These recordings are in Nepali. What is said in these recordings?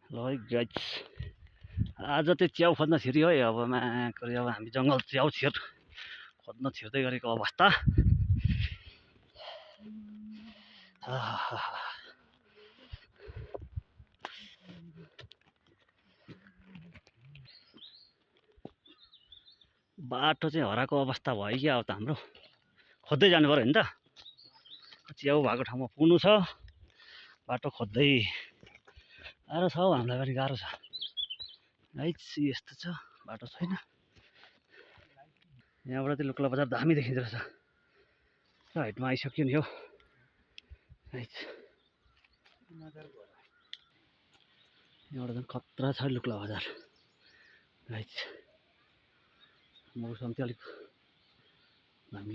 ल है गाइस, आज चाहिँ च्याउ खोज्न छिर्यो है। अब माकरी अब हामी जङ्गल च्याउ खोज्न छिर्दै गरेको अवस्था। बाटो चाहिँ हराएको अवस्था भयो कि अब त हाम्रो खोज्दै जानु पर्यो नि त। च्याउ भएको ठाउँमा पुग्नु छ, बाटो खोज्दै गाह्रो छ हौ, हामीलाई पनि गाह्रो छ। यस्तो छ, बाटो छैन। यहाँबाट चाहिँ लुक्ला बजार दामी देखिँदो रहेछ। हाइटमा आइसक्यो नि हौ। यहाँबाट झन् खतरा छ लुक्ला बजार। मौसम चाहिँ अलिक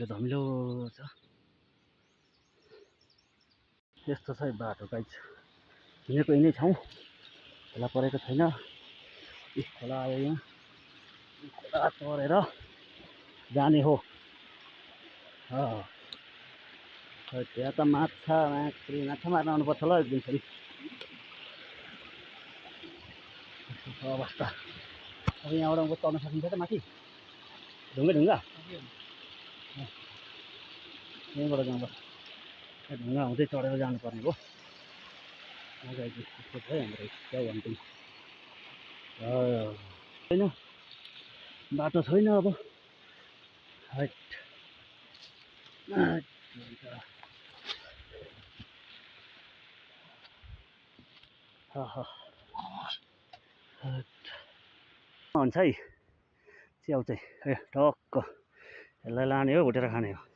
धमिलो छ। यस्तो छ है बाटो गाइस। हिँडेको यिनै ठाउँ, खोला परेको छैन। खोला आयो यहाँ, खोला तरेर जाने हो। त्यहाँ त माछा मार्न आउनुपर्छ ल एक दिन फेरि। अवस्था अब यहाँबाट उँभो चढ्न सकिन्छ त माथि? ढुङ्गा यहीँबाट जाँदा ढुङ्गा हुँदै चढेर जानुपर्ने हो। त्यस्तो छ हाम्रो क्या भन्छु छैन, बाटो छैन अब। हुन्छ है च्याउ चाहिँ टक्क यसलाई लाने हो, भुटेर खाने हो।